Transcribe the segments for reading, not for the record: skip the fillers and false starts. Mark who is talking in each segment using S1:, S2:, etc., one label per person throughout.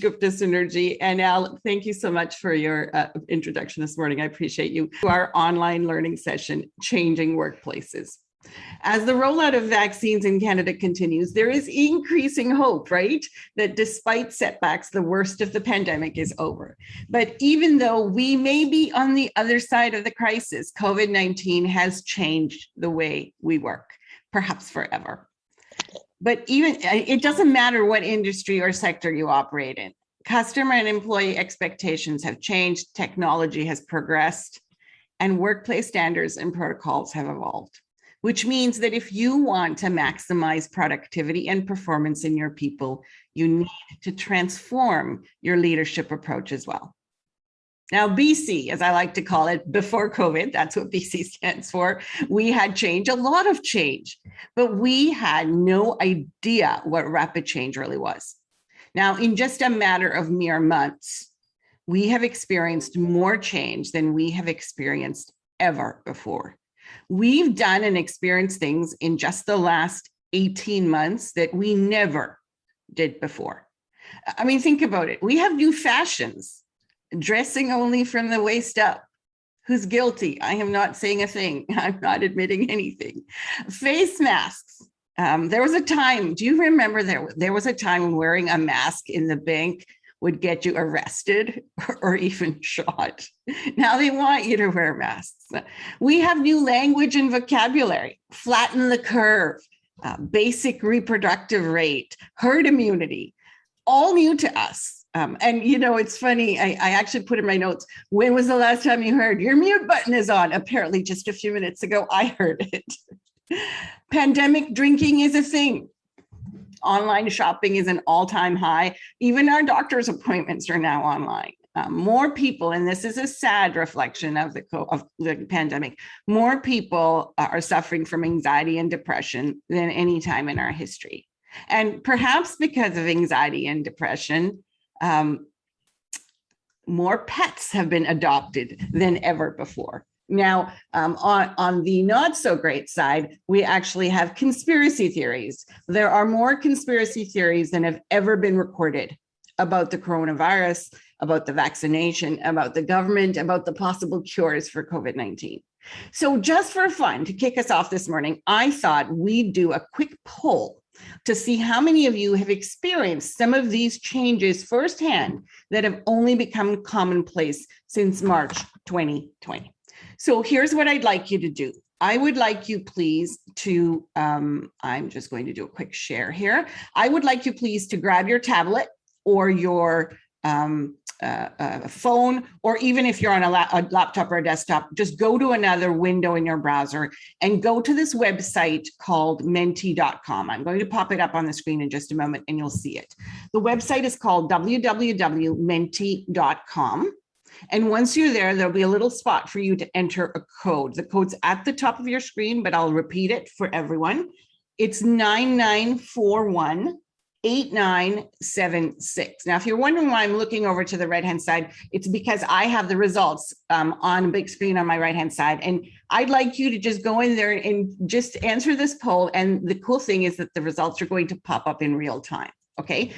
S1: Gupta-Sunderji. And Al, thank you so much for your introduction this morning. I appreciate you. Our online learning session, Changing Workplaces. As the rollout of vaccines in Canada continues, there is increasing hope, right? That despite setbacks, the worst of the pandemic is over. But even though we may be on the other side of the crisis, COVID-19 has changed the way we work, perhaps forever. But even it doesn't matter what industry or sector you operate in. Customer and employee expectations have changed, technology has progressed, and workplace standards and protocols have evolved, which means that if you want to maximize productivity and performance in your people, you need to transform your leadership approach as well. Now, BC, as I like to call it, before COVID, that's what BC stands for, we had change, a lot of change, but we had no idea what rapid change really was. Now, in just a matter of mere months, we have experienced more change than we have experienced ever before. We've done and experienced things in just the last 18 months that we never did before. I mean, think about it. We have new fashions. Dressing only from the waist up. Who's guilty? I am not saying a thing. I'm not admitting anything. Face masks. There was a time, do you remember there was a time when wearing a mask in the bank would get you arrested or even shot? Now they want you to wear masks. We have new language and vocabulary. Flatten the curve, basic reproductive rate, herd immunity, all new to us. And you know, it's funny, I actually put in my notes, when was the last time you heard your mute button is on? Apparently just a few minutes ago, I heard it. Pandemic drinking is a thing. Online shopping is an all-time high. Even our doctor's appointments are now online. More people, and this is a sad reflection of the pandemic, more people are suffering from anxiety and depression than any time in our history. And perhaps because of anxiety and depression, more pets have been adopted than ever before. Now, on the not so great side, we actually have conspiracy theories. There are more conspiracy theories than have ever been recorded about the coronavirus, about the vaccination, about the government, about the possible cures for COVID-19. So just for fun, to kick us off this morning, I thought we'd do a quick poll to see how many of you have experienced some of these changes firsthand that have only become commonplace since March 2020. So here's what I'd like you to do. I would like you please to, I'm just going to do a quick share here. I would like you please to grab your tablet or your phone, or even if you're on a laptop or a desktop, just go to another window in your browser and go to this website called menti.com. I'm going to pop it up on the screen in just a moment and you'll see it. The website is called www.menti.com. And once you're there, there'll be a little spot for you to enter a code. The code's at the top of your screen, but I'll repeat it for everyone. It's 9941-8976. Now, if you're wondering why I'm looking over to the right-hand side, it's because I have the results on a big screen on my right-hand side. And I'd like you to just go in there and just answer this poll. And the cool thing is that the results are going to pop up in real time. Okay,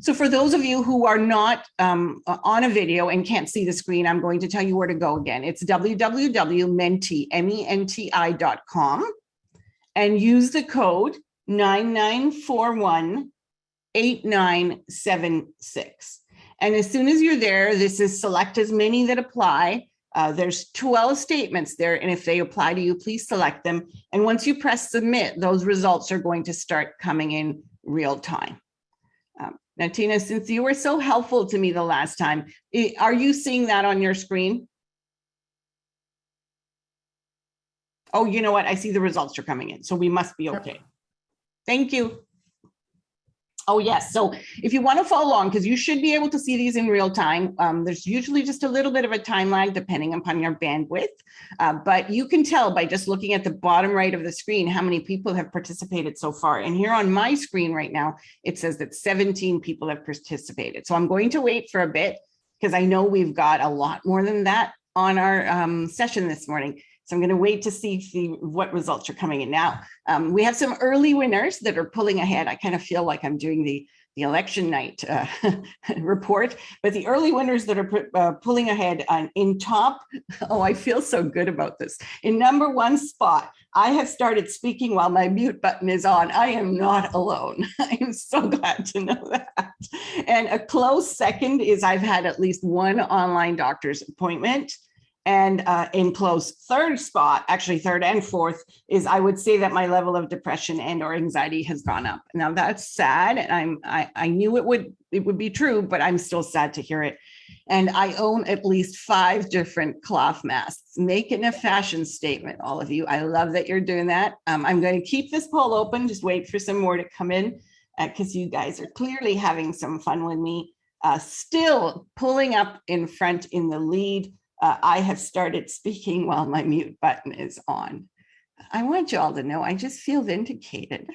S1: so for those of you who are not on a video and can't see the screen, I'm going to tell you where to go again. It's www.menti.com and use the code 9941-8976. And as soon as you're there, this is select as many that apply. There's 12 statements there, and if they apply to you, please select them. And once you press submit, those results are going to start coming in real time. Now, Tina, since you were so helpful to me the last time, are you seeing that on your screen? Oh, you know what? I see the results are coming in, so we must be okay. Thank you. Oh, yes. So if you want to follow along, because you should be able to see these in real time, there's usually just a little bit of a time lag depending upon your bandwidth. But you can tell by just looking at the bottom right of the screen how many people have participated so far. And here on my screen right now, it says that 17 people have participated. So I'm going to wait for a bit because I know we've got a lot more than that on our session this morning. So I'm going to wait to see what results are coming in now. We have some early winners that are pulling ahead. I kind of feel like I'm doing the election night report, but the early winners that are pulling ahead in top, oh, I feel so good about this. In number one spot, I have started speaking while my mute button is on. I am not alone. I am so glad to know that. And a close second is I've had at least one online doctor's appointment. And in close third spot, actually third and fourth, is I would say that my level of depression and or anxiety has gone up. Now that's sad, and I knew it would be true, but I'm still sad to hear it. And I own at least 5 different cloth masks. Make it a fashion statement, all of you. I love that you're doing that. I'm going to keep this poll open. Just wait for some more to come in, because you guys are clearly having some fun with me. Still pulling up in front in the lead. I have started speaking while my mute button is on. I want you all to know I just feel vindicated.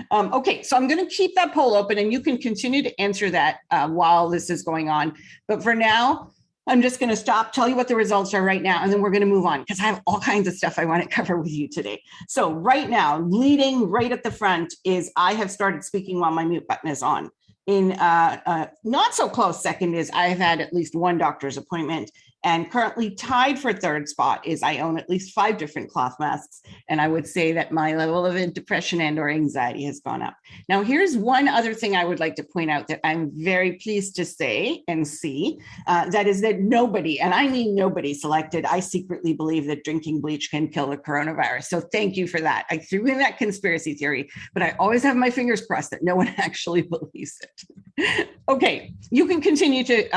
S1: Okay, so I'm going to keep that poll open, and you can continue to answer that while this is going on. But for now, I'm just going to stop, tell you what the results are right now, and then we're going to move on because I have all kinds of stuff I want to cover with you today. So right now, leading right at the front is I have started speaking while my mute button is on. In not so close second is I've had at least one doctor's appointment, and currently tied for third spot is I own at least 5 different cloth masks. And I would say that my level of depression and or anxiety has gone up. Now, here's one other thing I would like to point out that I'm very pleased to say and see, that is that nobody, and I mean nobody selected, I secretly believe that drinking bleach can kill the coronavirus. So thank you for that. I threw in that conspiracy theory, but I always have my fingers crossed that no one actually believes it. Okay, you can continue to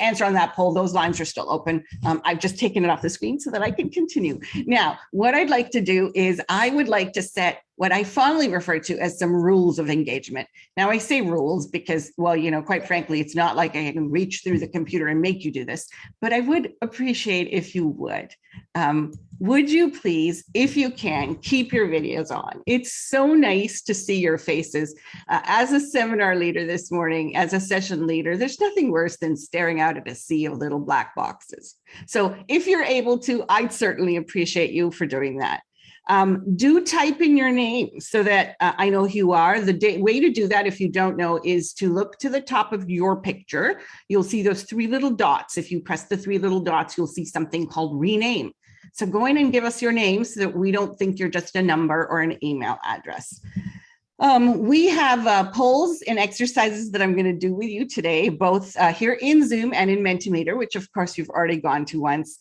S1: answer on that poll. Those lines are still open. I've just taken it off the screen so that I can continue. Now, what I'd like to do is I would like to set what I fondly refer to as some rules of engagement. Now, I say rules because, well, you know, quite frankly, it's not like I can reach through the computer and make you do this, but I would appreciate if you would. Would you please, if you can, keep your videos on? It's so nice to see your faces. As a seminar leader this morning, as a session leader, there's nothing worse than staring out at a sea of little black boxes. So if you're able to, I'd certainly appreciate you for doing that. Do type in your name so that I know who you are. The way to do that, if you don't know, is to look to the top of your picture. You'll see those 3 little dots. If you press the 3 little dots, you'll see something called rename. So go in and give us your name so that we don't think you're just a number or an email address. We have polls and exercises that I'm going to do with you today, both here in Zoom and in Mentimeter, which of course you've already gone to once.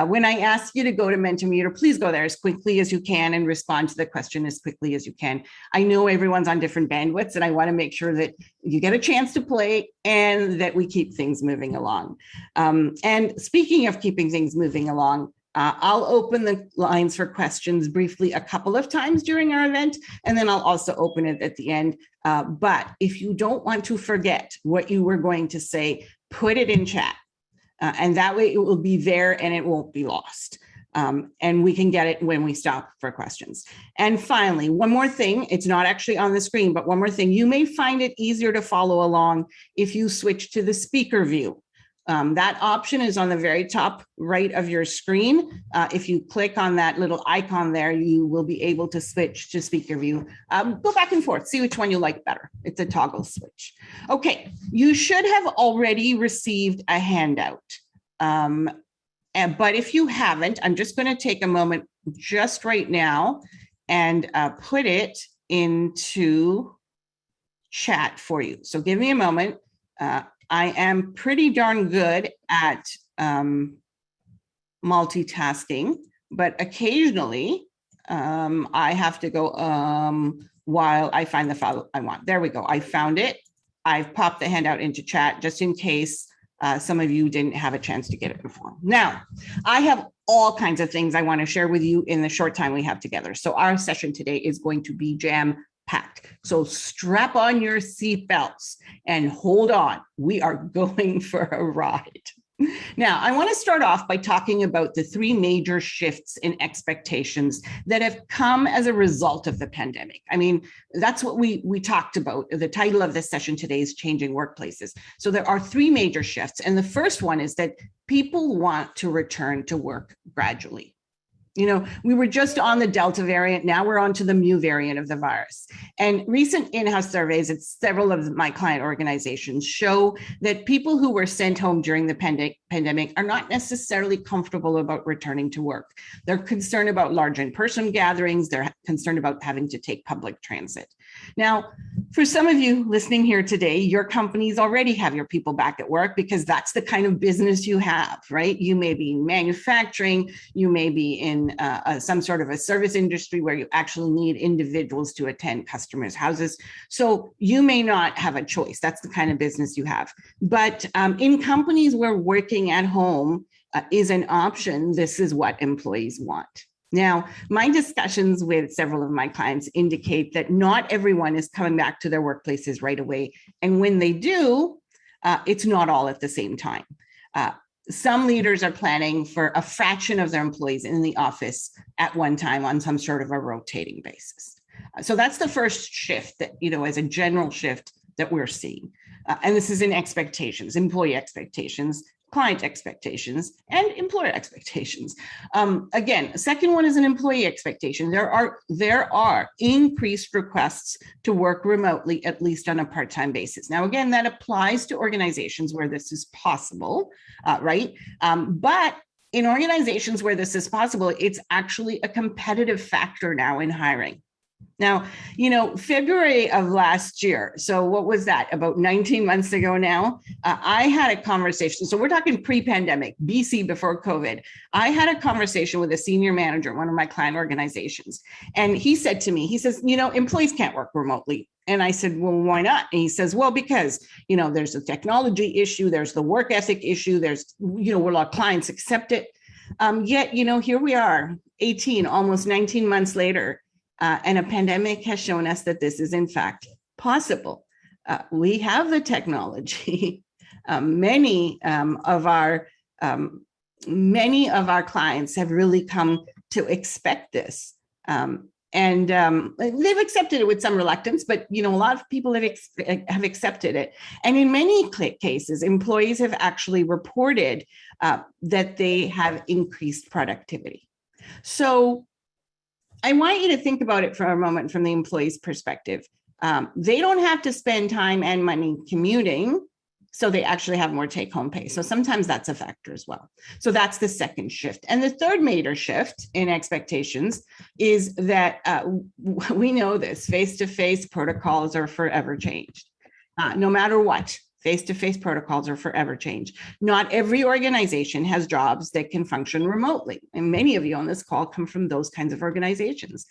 S1: When I ask you to go to Mentimeter, please go there as quickly as you can and respond to the question as quickly as you can. I know everyone's on different bandwidths, and I want to make sure that you get a chance to play and that we keep things moving along. And speaking of keeping things moving along, I'll open the lines for questions briefly a couple of times during our event, and then I'll also open it at the end. But if you don't want to forget what you were going to say, put it in chat. And that way it will be there and it won't be lost. And we can get it when we stop for questions. And finally, one more thing, it's not actually on the screen, but one more thing, you may find it easier to follow along if you switch to the speaker view. That option is on the very top right of your screen. If you click on that little icon there, you will be able to switch to speaker view. Go back and forth, see which one you like better. It's a toggle switch. Okay, you should have already received a handout. But if you haven't, I'm just going to take a moment just right now and put it into chat for you. So give me a moment. I am pretty darn good at multitasking, but occasionally I have to go while I find the file I want. There we go. I found it. I've popped the handout into chat just in case some of you didn't have a chance to get it before. Now, I have all kinds of things I want to share with you in the short time we have together. So our session today is going to be jam-packed. So strap on your seatbelts and hold on. We are going for a ride. Now, I want to start off by talking about the 3 major shifts in expectations that have come as a result of the pandemic. I mean, that's what we talked about. The title of this session today is Changing Workplaces. So there are 3 major shifts. And the first one is that people want to return to work gradually. We were just on the Delta variant. Now we're on to the Mu variant of the virus. And recent in-house surveys at several of my client organizations show that people who were sent home during the pandemic are not necessarily comfortable about returning to work. They're concerned about large in-person gatherings. They're concerned about having to take public transit. Now, for some of you listening here today, your companies already have your people back at work because that's the kind of business you have, right? You may be in manufacturing, you may be in some sort of a service industry where you actually need individuals to attend customers' houses. So you may not have a choice. That's the kind of business you have. But in companies where working at home is an option, this is what employees want. Now, my discussions with several of my clients indicate that not everyone is coming back to their workplaces right away. And when they do, it's not all at the same time. Some leaders are planning for a fraction of their employees in the office at one time on some sort of a rotating basis. So that's the first shift that, as a general shift that we're seeing. And this is in expectations, employee expectations, client expectations, and employer expectations. Again, the second one is an employee expectation. There are increased requests to work remotely, at least on a part-time basis. Now, again, that applies to organizations where this is possible, right? But in organizations where this is possible, it's actually a competitive factor now in hiring. Now, February of last year, so what was that, about 19 months ago now, I had a conversation. So we're talking pre-pandemic, BC before COVID. I had a conversation with a senior manager, one of my client organizations. And he said to me, he says, employees can't work remotely. And I said, well, why not? And he says, well, because, there's a technology issue, there's the work ethic issue, there's, where our clients accept it. Yet, here we are, 18, almost 19 months later. And a pandemic has shown us that this is in fact possible. We have the technology. Many of our clients have really come to expect this, and they've accepted it with some reluctance. But a lot of people have accepted it, and in many cases, employees have actually reported that they have increased productivity. So I want you to think about it for a moment from the employee's perspective. They don't have to spend time and money commuting, so they actually have more take-home pay. So sometimes that's a factor as well. So that's the second shift. And the third major shift in expectations is that we know this, face-to-face protocols are forever changed. No matter what, face-to-face protocols are forever changed. Not every organization has jobs that can function remotely. And many of you on this call come from those kinds of organizations.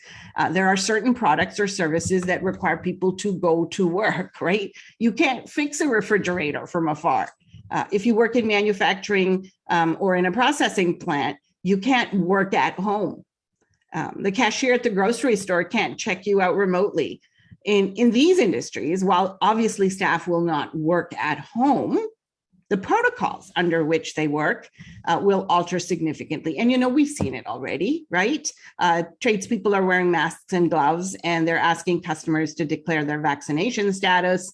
S1: There are certain products or services that require people to go to work, right? You can't fix a refrigerator from afar. If you work in manufacturing or in a processing plant, you can't work at home. The cashier at the grocery store can't check you out remotely. In these industries, while obviously staff will not work at home, the protocols under which they work will alter significantly. And, we've seen it already, right? Tradespeople are wearing masks and gloves, and they're asking customers to declare their vaccination status,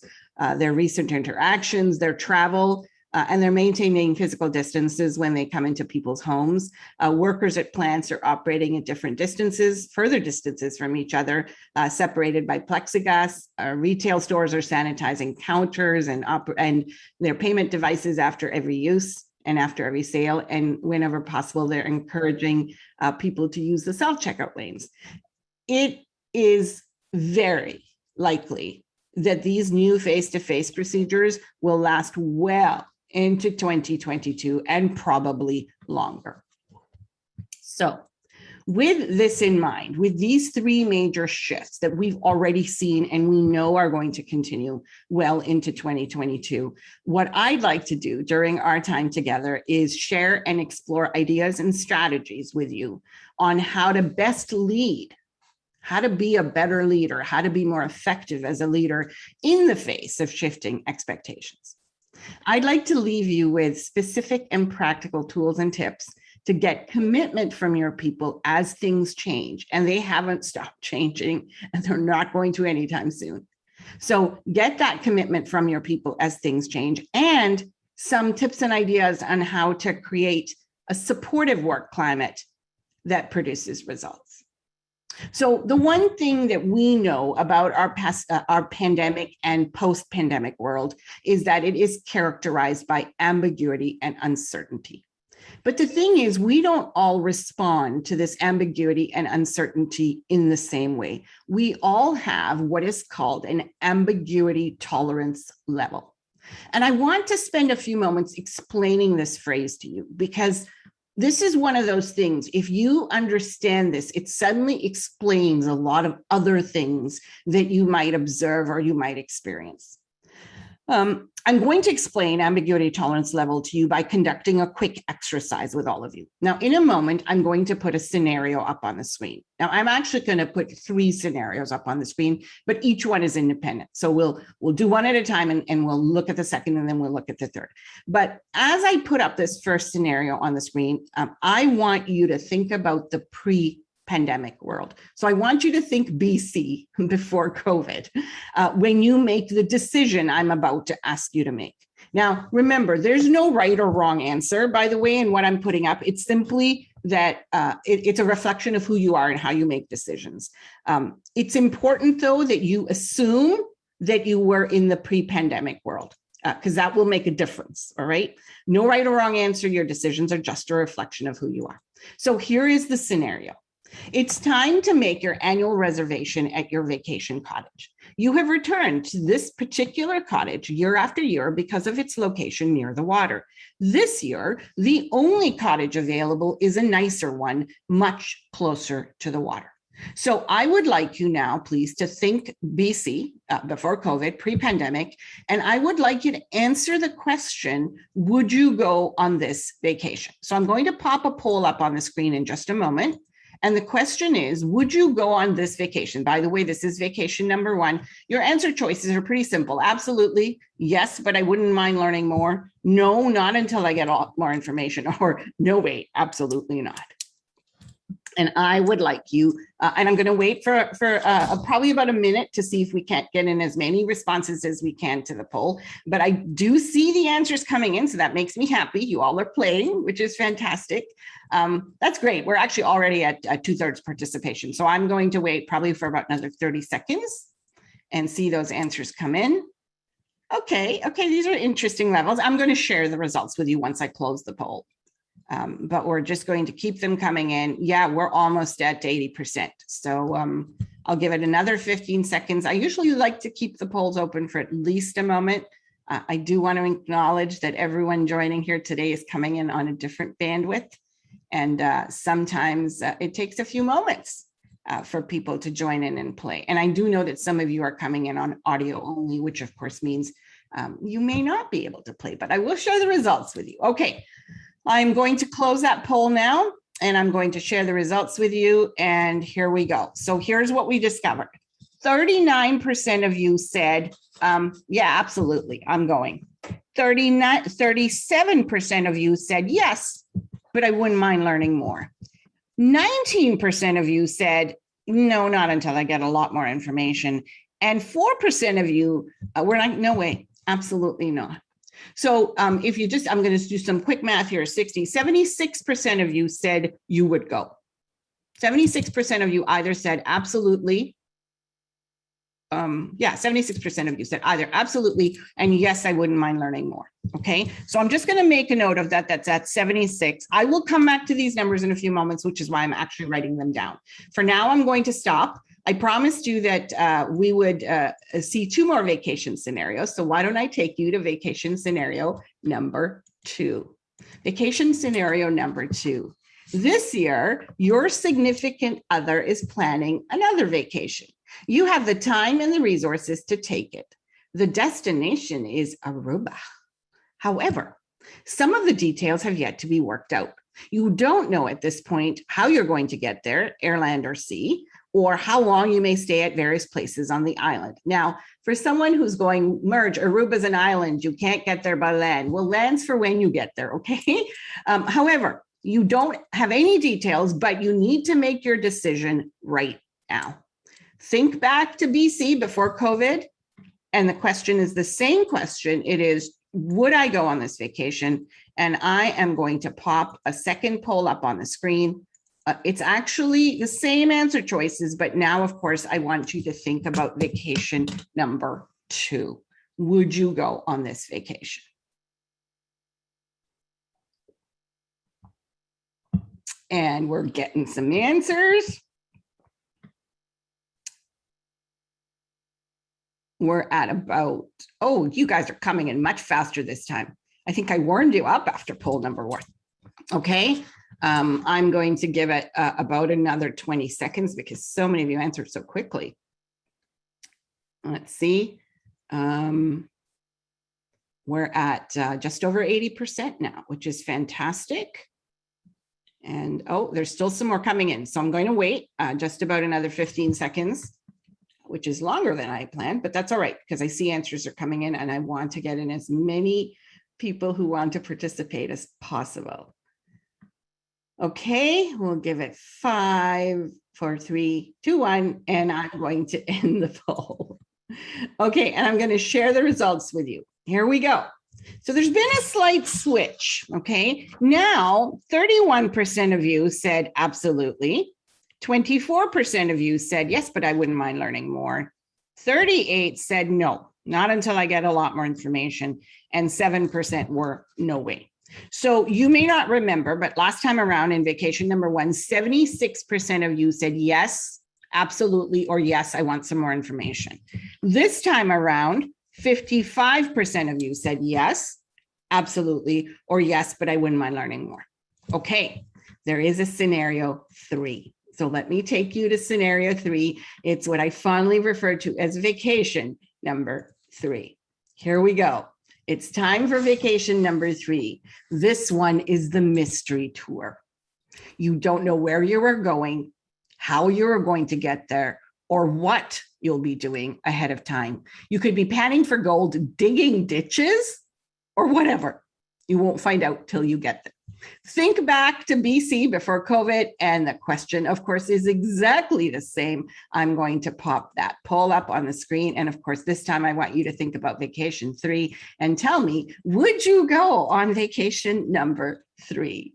S1: their recent interactions, their travel, and they're maintaining physical distances when they come into people's homes. Workers at plants are operating at different distances, further distances from each other, separated by plexiglass. Retail stores are sanitizing counters and their payment devices after every use and after every sale. And whenever possible, they're encouraging people to use the self-checkout lanes. It is very likely that these new face-to-face procedures will last well into 2022 and probably longer. So with this in mind, with these three major shifts that we've already seen and we know are going to continue well into 2022, what I'd like to do during our time together is share and explore ideas and strategies with you on how to best lead, how to be a better leader, how to be more effective as a leader in the face of shifting expectations. I'd like to leave you with specific and practical tools and tips to get commitment from your people as things change, and they haven't stopped changing, and they're not going to anytime soon. So get that commitment from your people as things change, and some tips and ideas on how to create a supportive work climate that produces results. So the one thing that we know about our pandemic and post-pandemic world is that it is characterized by ambiguity and uncertainty. But the thing is, we don't all respond to this ambiguity and uncertainty in the same way. We all have what is called an ambiguity tolerance level. And I want to spend a few moments explaining this phrase to you, because this is one of those things. If you understand this, it suddenly explains a lot of other things that you might observe or you might experience. I'm going to explain ambiguity tolerance level to you by conducting a quick exercise with all of you. Now, in a moment, I'm going to put a scenario up on the screen. Now, I'm actually going to put 3 scenarios up on the screen, but each one is independent. So we'll do one at a time, and we'll look at the second, and then we'll look at the third. But as I put up this first scenario on the screen, I want you to think about the pre-pandemic world. So I want you to think BC, before COVID, when you make the decision I'm about to ask you to make. Now, remember, there's no right or wrong answer, by the way, in what I'm putting up. It's simply that it's a reflection of who you are and how you make decisions. It's important, though, that you assume that you were in the pre-pandemic world, because that will make a difference, all right? No right or wrong answer. Your decisions are just a reflection of who you are. So here is the scenario. It's time to make your annual reservation at your vacation cottage. You have returned to this particular cottage year after year because of its location near the water. This year, the only cottage available is a nicer one, much closer to the water. So I would like you now, please, to think BC, before COVID, pre-pandemic, and I would like you to answer the question, would you go on this vacation? So I'm going to pop a poll up on the screen in just a moment. And the question is, would you go on this vacation? By the way, this is vacation number 1. Your answer choices are pretty simple. Absolutely. Yes, but I wouldn't mind learning more. No, not until I get more information. Or no, wait, absolutely not. And I would like you, and I'm going to wait for probably about a minute to see if we can't get in as many responses as we can to the poll. But I do see the answers coming in, so that makes me happy. You all are playing, which is fantastic. That's great. We're actually already at 2/3 participation. So I'm going to wait probably for about another 30 seconds and see those answers come in. Okay, these are interesting levels. I'm going to share the results with you once I close the poll. But we're just going to keep them coming in. Yeah, we're almost at 80%. So I'll give it another 15 seconds. I usually like to keep the polls open for at least a moment. I do want to acknowledge that everyone joining here today is coming in on a different bandwidth. And sometimes it takes a few moments for people to join in and play. And I do know that some of you are coming in on audio only, which of course means you may not be able to play, but I will share the results with you. Okay. I'm going to close that poll now, and I'm going to share the results with you. And here we go. So here's what we discovered. 39% of you said, yeah, absolutely, I'm going. 37% of you said, yes, but I wouldn't mind learning more. 19% of you said, no, not until I get a lot more information. And 4% of you were like, no way, absolutely not. So if you just, I'm going to do some quick math here, 76% of you said you would go. 76% of you either said absolutely. 76% of you said either absolutely and yes, I wouldn't mind learning more. Okay, so I'm just going to make a note of that. That's at 76. I will come back to these numbers in a few moments, which is why I'm actually writing them down. For now, I'm going to stop. I promised you that we would see 2 more vacation scenarios. So why don't I take you to vacation scenario number 2? Vacation scenario number 2. This year, your significant other is planning another vacation. You have the time and the resources to take it. The destination is Aruba. However, some of the details have yet to be worked out. You don't know at this point how you're going to get there, air, land, or sea, or how long you may stay at various places on the island. Now, for someone who's going, Merge, Aruba's an island, you can't get there by land. Well, land's for when you get there, okay? However, you don't have any details, but you need to make your decision right now. Think back to BC before COVID, and the question is the same question. It is, would I go on this vacation? And I am going to pop a second poll up on the screen. It's actually the same answer choices, but now, of course, I want you to think about vacation number 2. Would you go on this vacation? And we're getting some answers. We're at about, oh, you guys are coming in much faster this time. I think I warmed you up after poll number 1. Okay. I'm going to give it about another 20 seconds because so many of you answered so quickly. Let's see. We're at just over 80% now, which is fantastic. And oh, there's still some more coming in. So I'm going to wait just about another 15 seconds, which is longer than I planned, but that's all right because I see answers are coming in and I want to get in as many people who want to participate as possible. Okay, we'll give it 5, 4, 3, 2, 1, and I'm going to end the poll. Okay, and I'm going to share the results with you. Here we go. So there's been a slight switch, okay? Now, 31% of you said absolutely. 24% of you said yes, but I wouldn't mind learning more. 38 said no, not until I get a lot more information. And 7% were no way. So you may not remember, but last time around in vacation number 1, 76% of you said yes, absolutely, or yes, I want some more information. This time around, 55% of you said yes, absolutely, or yes, but I wouldn't mind learning more. Okay, there is a scenario 3. So let me take you to scenario 3. It's what I fondly refer to as vacation number 3. Here we go. It's time for vacation number 3. This one is the mystery tour. You don't know where you are going, how you are going to get there, or what you'll be doing ahead of time. You could be panning for gold, digging ditches, or whatever. You won't find out till you get there. Think back to BC before COVID, and the question, of course, is exactly the same. I'm going to pop that poll up on the screen. And of course, this time I want you to think about vacation 3 and tell me, would you go on vacation number 3?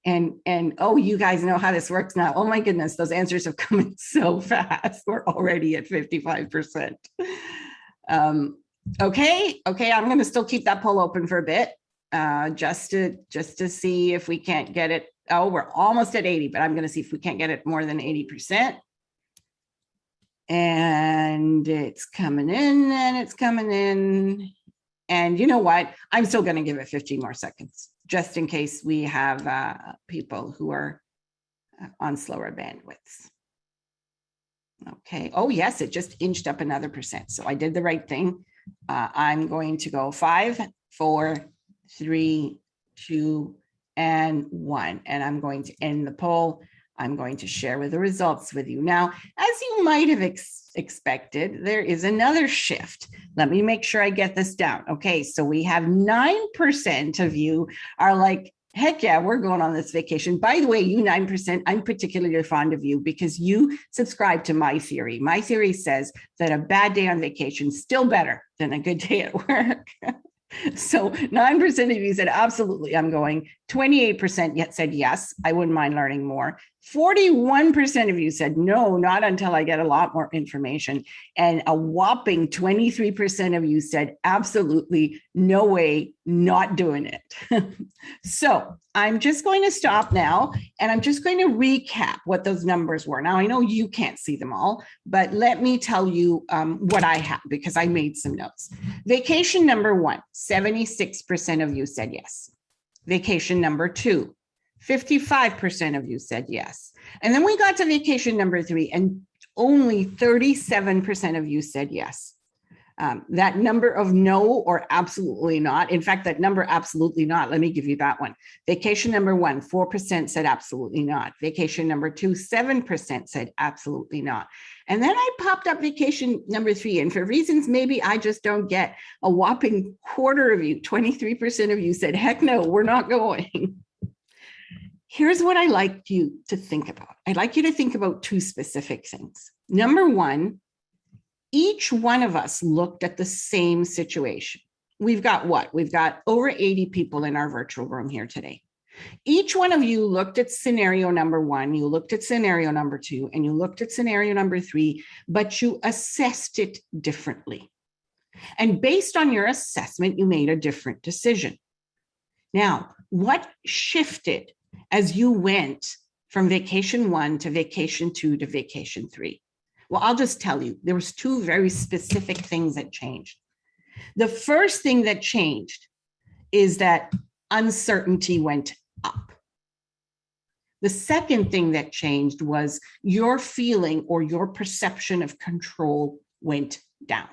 S1: And oh, you guys know how this works now. Oh my goodness, those answers have come in so fast. We're already at 55%. Okay, I'm going to still keep that poll open for a bit. Just to see if we can't get it. Oh, we're almost at 80, but I'm going to see if we can't get it more than 80%. And it's coming in and it's coming in. And you know what? I'm still going to give it 15 more seconds, just in case we have people who are on slower bandwidths. Okay. Oh, yes, it just inched up another percent. So I did the right thing. I'm going to go 5, 4, 3, 2, and 1. And I'm going to end the poll. I'm going to share the results with you. Now, as you might have expected, there is another shift. Let me make sure I get this down. Okay, so we have 9% of you are like, heck yeah, we're going on this vacation. By the way, you 9%, I'm particularly fond of you because you subscribe to my theory. My theory says that a bad day on vacation is still better than a good day at work. So 9% of you said, absolutely, I'm going. 28% yet said, yes, I wouldn't mind learning more. 41% of you said, no, not until I get a lot more information. And a whopping 23% of you said, absolutely, no way, not doing it. So I'm just going to stop now, and I'm just going to recap what those numbers were. Now, I know you can't see them all, but let me tell you what I have, because I made some notes. Vacation number 1, 76% of you said yes. Vacation number 2, 55% of you said yes. And then we got to vacation number 3, and only 37% of you said yes. That number of no or absolutely not. In fact, that number absolutely not, let me give you that one. Vacation number 1, 4% said absolutely not. Vacation number 2, 7% said absolutely not. And then I popped up vacation number 3. And for reasons maybe I just don't get, a whopping quarter of you, 23% of you said, heck no, we're not going. Here's what I like you to think about. I'd like you to think about 2 specific things. Number 1, each one of us looked at the same situation. We've got what? We've got over 80 people in our virtual room here today. Each one of you looked at scenario number 1, you looked at scenario number 2, and you looked at scenario number 3, but you assessed it differently. And based on your assessment, you made a different decision. Now, what shifted as you went from vacation 1 to vacation 2 to vacation 3? Well, I'll just tell you, there was 2 very specific things that changed. The first thing that changed is that uncertainty went up. The second thing that changed was your feeling or your perception of control went down.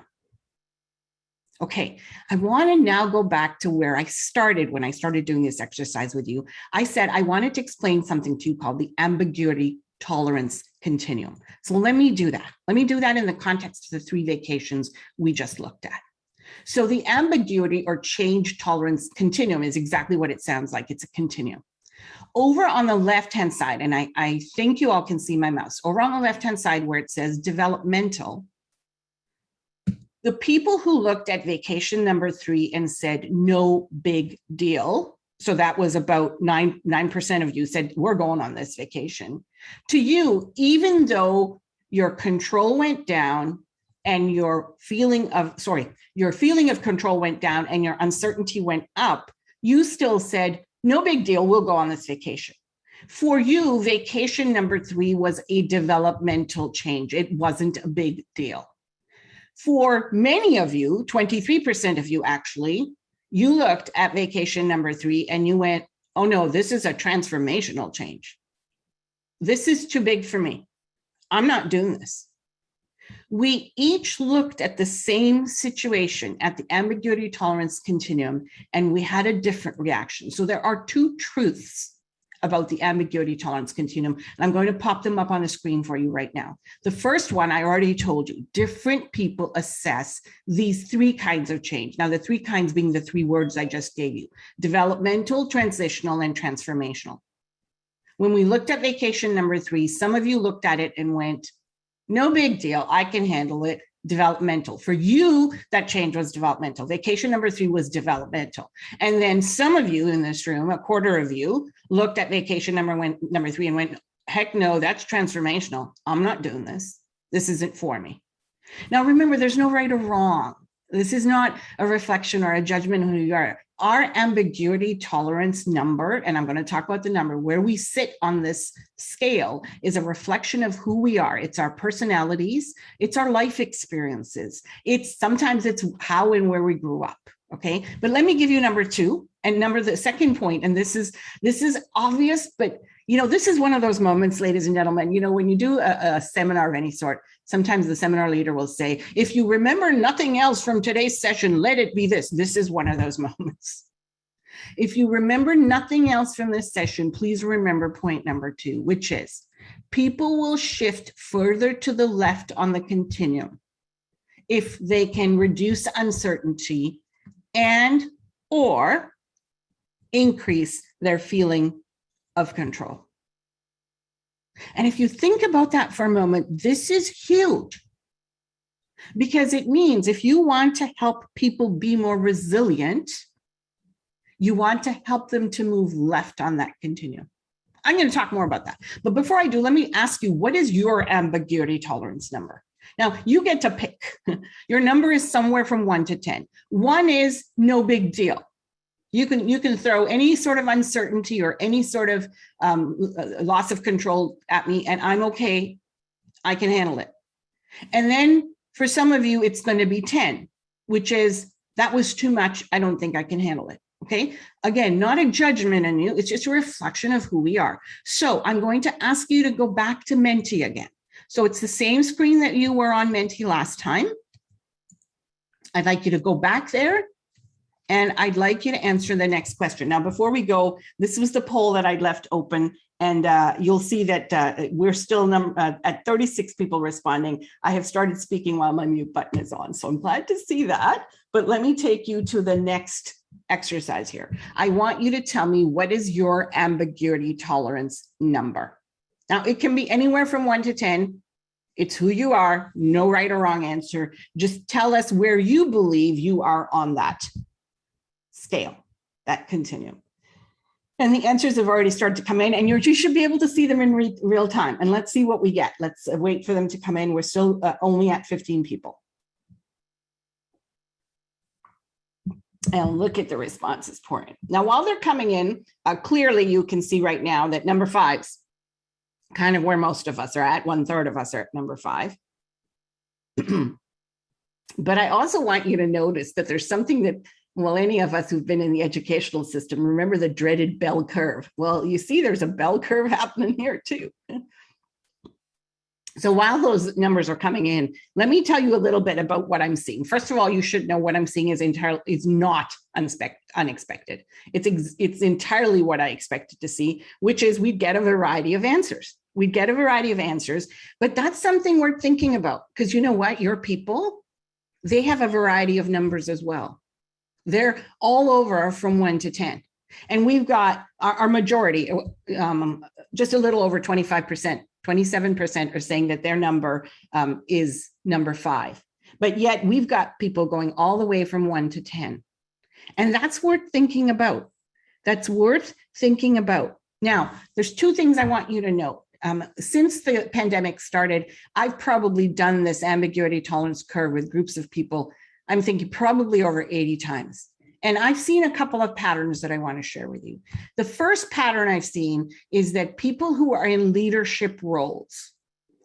S1: Okay, I want to now go back to where I started when I started doing this exercise with you. I said I wanted to explain something to you called the ambiguity tolerance continuum. So let me do that. Let me do that in the context of the 3 vacations we just looked at. So the ambiguity or change tolerance continuum is exactly what it sounds like. It's a continuum. Over on the left-hand side, and I think you all can see my mouse, over on the left-hand side where it says developmental, the people who looked at vacation number 3 and said, no big deal, so that was about 9% of you said, we're going on this vacation. To you, even though your control went down and your feeling of control went down and your uncertainty went up, you still said, no big deal, we'll go on this vacation. For you, vacation number 3 was a developmental change. It wasn't a big deal. For many of you, 23% of you actually, you looked at vacation number 3 and you went, oh no, this is a transformational change. This is too big for me. I'm not doing this. We each looked at the same situation at the ambiguity tolerance continuum, and we had a different reaction. So there are 2 truths about the ambiguity tolerance continuum, and I'm going to pop them up on the screen for you right now. The first one, I already told you, different people assess these 3 kinds of change. Now, the 3 kinds being the 3 words I just gave you: developmental, transitional, and transformational. When we looked at vacation number 3, some of you looked at it and went, no big deal, I can handle it, developmental. For you, that change was developmental. Vacation number 3 was developmental. And then some of you in this room, a quarter of you, looked at vacation number 3 and went, heck no, that's transformational. I'm not doing this. This isn't for me. Now, remember, there's no right or wrong. This is not a reflection or a judgment of who you are. Our ambiguity tolerance number, and I'm going to talk about the number, where we sit on this scale is a reflection of who we are. It's our personalities. It's our life experiences. Sometimes it's how and where we grew up. Okay. But let me give you number 2 and the second point. And this is obvious, but this is one of those moments, ladies and gentlemen, when you do a seminar of any sort, sometimes the seminar leader will say, if you remember nothing else from today's session, let it be this. This is one of those moments. If you remember nothing else from this session, please remember point number 2, which is people will shift further to the left on the continuum if they can reduce uncertainty and or increase their feeling of control. And if you think about that for a moment, this is huge, because it means if you want to help people be more resilient, you want to help them to move left on that continuum. I'm going to talk more about that. But before I do, let me ask you, what is your ambiguity tolerance number? Now, you get to pick. Your number is somewhere from 1 to 10. 1 is no big deal. You can throw any sort of uncertainty or any sort of loss of control at me, and I'm okay. I can handle it. And then for some of you, it's going to be 10, which is, that was too much. I don't think I can handle it. Okay. Again, not a judgment on you. It's just a reflection of who we are. So I'm going to ask you to go back to Menti again. So it's the same screen that you were on Menti last time. I'd like you to go back there. And I'd like you to answer the next question. Now, before we go, this was the poll that I'd left open, and you'll see that we're still at 36 people responding. I have started speaking while my mute button is on, so I'm glad to see that. But let me take you to the next exercise here. I want you to tell me, what is your ambiguity tolerance number? Now, it can be anywhere from 1 to 10. It's who you are, no right or wrong answer. Just tell us where you believe you are on that scale, that continuum. And the answers have already started to come in, and you should be able to see them in real time. And let's see what we get. Let's wait for them to come in. We're still only at 15 people. And look at the responses pouring. Now, while they're coming in, clearly you can see right now that number 5's kind of where most of us are at. 1/3 of us are at number 5. But I also want you to notice that there's something that, well, any of us who've been in the educational system, remember the dreaded bell curve. Well, you see there's a bell curve happening here too. So while those numbers are coming in, let me tell you a little bit about what I'm seeing. First of all, you should know what I'm seeing is not unexpected. It's entirely what I expected to see, which is we'd get a variety of answers. We'd get a variety of answers, but that's something worth thinking about, because you know what? Your people, they have a variety of numbers as well. They're all over from 1 to 10. And we've got our majority, just a little over 25%. 27% are saying that their number is number 5. But yet we've got people going all the way from 1 to 10. And that's worth thinking about. That's worth thinking about. Now, there's 2 things I want you to know. Since the pandemic started, I've probably done this ambiguity tolerance curve with groups of people, I'm thinking probably over 80 times. And I've seen a couple of patterns that I want to share with you. The first pattern I've seen is that people who are in leadership roles,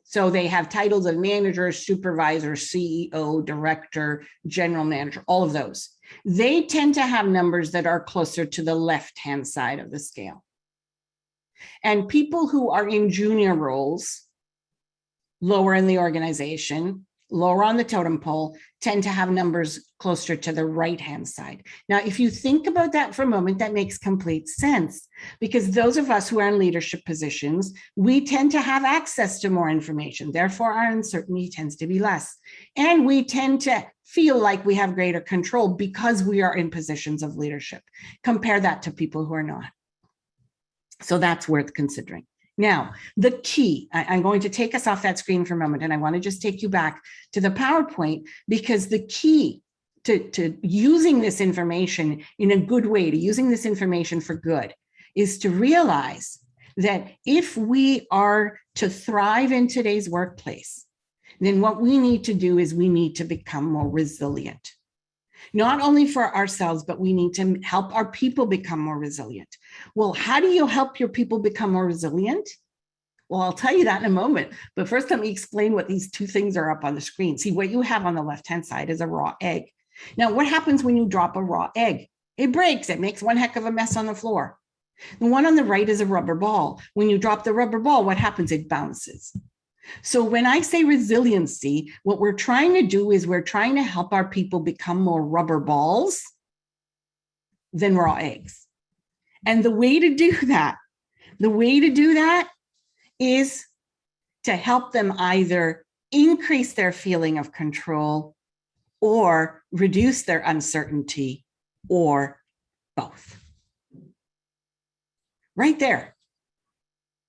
S1: so they have titles of manager, supervisor, CEO, director, general manager, all of those, they tend to have numbers that are closer to the left-hand side of the scale. And people who are in junior roles, lower in the organization, lower on the totem pole, tend to have numbers closer to the right-hand side. Now, if you think about that for a moment, that makes complete sense, because those of us who are in leadership positions, we tend to have access to more information. Therefore, our uncertainty tends to be less. And we tend to feel like we have greater control because we are in positions of leadership. Compare that to people who are not. So that's worth considering. Now, the key, I'm going to take us off that screen for a moment, and I want to just take you back to the PowerPoint, because the key to using this information in a good way, to using this information for good, is to realize that if we are to thrive in today's workplace, then what we need to do is we need to become more resilient. Not only for ourselves, but we need to help our people become more resilient. Well, how do you help your people become more resilient? Well, I'll tell you that in a moment. But first, let me explain what these 2 things are up on the screen. See, what you have on the left-hand side is a raw egg. Now, what happens when you drop a raw egg? It breaks. It makes one heck of a mess on the floor. The one on the right is a rubber ball. When you drop the rubber ball, what happens? It bounces. So when I say resiliency, what we're trying to do is we're trying to help our people become more rubber balls than raw eggs. And the way to do that is to help them either increase their feeling of control or reduce their uncertainty, or both. Right there.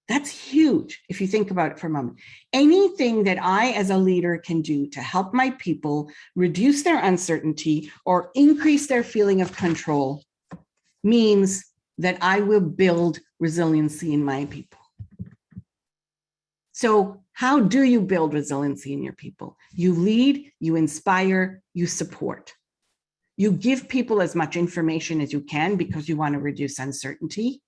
S1: That's huge if you think about it for a moment. Anything that I as a leader can do to help my people reduce their uncertainty or increase their feeling of control means that I will build resiliency in my people. So how do you build resiliency in your people? You lead, you inspire, you support. You give people as much information as you can because you want to reduce uncertainty.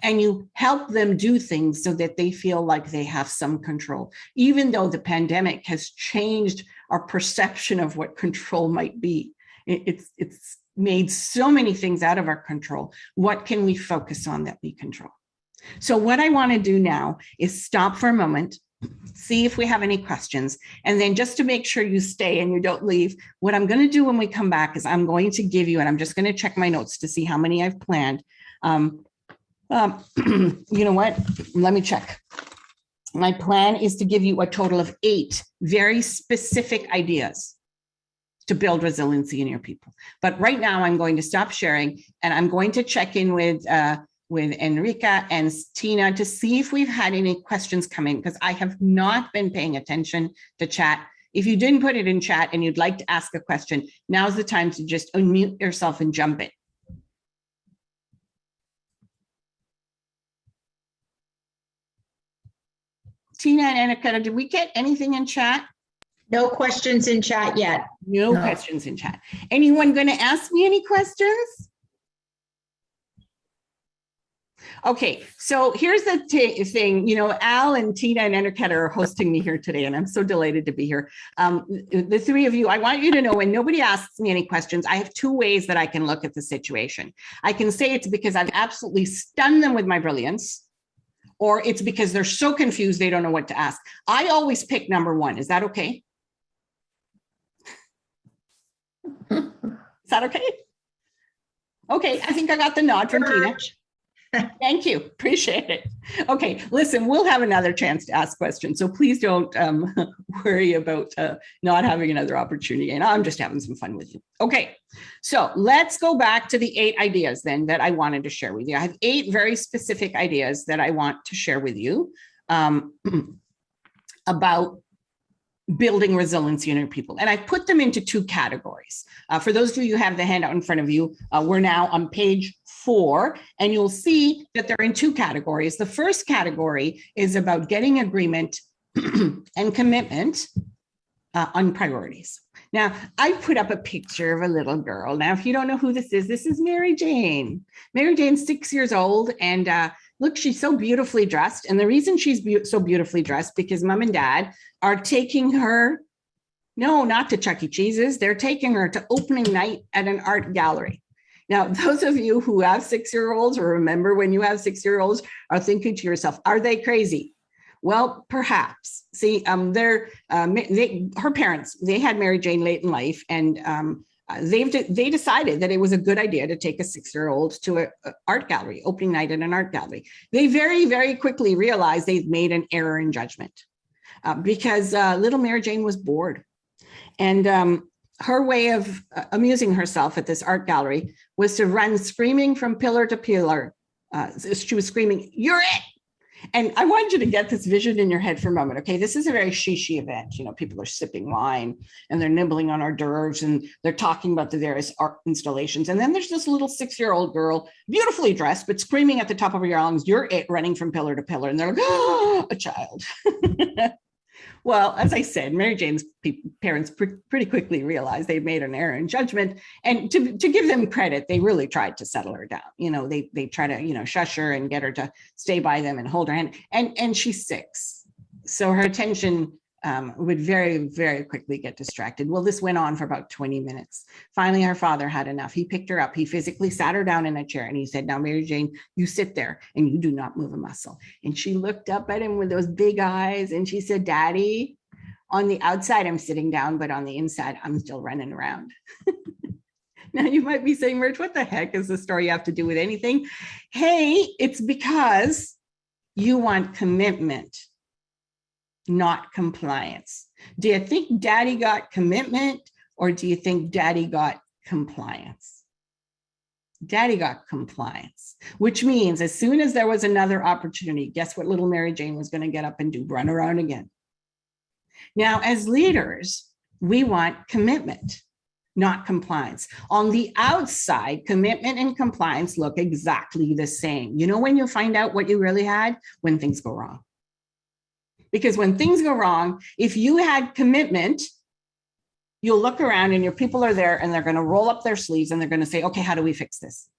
S1: And you help them do things so that they feel like they have some control. Even though the pandemic has changed our perception of what control might be, it's made so many things out of our control. What can we focus on that we control? So what I want to do now is stop for a moment, see if we have any questions, and then just to make sure you stay and you don't leave, what I'm going to do when we come back is I'm going to give you, and I'm just going to check my notes to see how many I've planned. You know what? Let me check. My plan is to give you a total of 8 very specific ideas to build resiliency in your people. But right now I'm going to stop sharing, and I'm going to check in with Enrica and Tina to see if we've had any questions come in, because I have not been paying attention to chat. If you didn't put it in chat and you'd like to ask a question, now's the time to just unmute yourself and jump in. Tina and Annika, did we get anything in chat?
S2: No questions in chat yet.
S1: No questions in chat. Anyone going to ask me any questions? Okay, so here's the thing, Al and Tina and Enriqueta are hosting me here today, and I'm so delighted to be here. The three of you, I want you to know when nobody asks me any questions, I have two ways that I can look at the situation. I can say it's because I've absolutely stunned them with my brilliance, or it's because they're so confused they don't know what to ask. I always pick number one. Is that okay? Is that okay? Okay, I think I got the nod from Tina. Thank you. Appreciate it. Okay, listen, we'll have another chance to ask questions. So please don't worry about not having another opportunity. And I'm just having some fun with you. Okay, so let's go back to the 8 ideas then that I wanted to share with you. I have 8 very specific ideas that I want to share with you about building resiliency in your people. And I put them into 2 categories. For those of you who have the handout in front of you, we're now on page 4, and you'll see that they're in 2 categories. The first category is about getting agreement and commitment on priorities. Now, I put up a picture of a little girl. Now, if you don't know who this is Mary Jane. Mary Jane's 6 years old, and look, she's so beautifully dressed. And the reason she's so beautifully dressed, because mom and dad are taking her, no, not to Chuck E. Cheese's, they're taking her to opening night at an art gallery. Now, those of you who have 6-year-olds, or remember when you have 6-year-olds, are thinking to yourself, are they crazy? Well, perhaps. See, her parents, they had Mary Jane late in life, and they decided that it was a good idea to take a 6-year-old to an art gallery, opening night at an art gallery. They very, very quickly realized they'd made an error in judgment because little Mary Jane was bored. And her way of amusing herself at this art gallery was to run screaming from pillar to pillar. She was screaming, "You're it!" And I want you to get this vision in your head for a moment. Okay, this is a very she event. People are sipping wine and they're nibbling on hors d'oeuvres and they're talking about the various art installations. And then there's this little 6-year-old girl, beautifully dressed, but screaming at the top of her lungs, "You're it!" running from pillar to pillar. And they're like, "Oh, a child." Well, as I said, Mary Jane's parents pretty quickly realized they'd made an error in judgment. And to give them credit, they really tried to settle her down. They try to, shush her and get her to stay by them and hold her hand. And she's 6. So her attention would very, very quickly get distracted. Well, this went on for about 20 minutes. Finally, her father had enough. He picked her up. He physically sat her down in a chair and he said, "Now, Mary Jane, you sit there and you do not move a muscle." And she looked up at him with those big eyes and she said, "Daddy, on the outside, I'm sitting down, but on the inside, I'm still running around." Now, you might be saying, "Merge, what the heck is the story have to do with anything?" Hey, it's because you want commitment, not compliance. Do you think daddy got commitment, or do you think daddy got compliance? Daddy got compliance, which means as soon as there was another opportunity, guess what little Mary Jane was going to get up and do? Run around again. Now, as leaders, we want commitment, not compliance. On the outside, commitment and compliance look exactly the same. When you find out what you really had? When things go wrong. Because when things go wrong, if you had commitment, you'll look around and your people are there and they're going to roll up their sleeves and they're going to say, "Okay, how do we fix this?"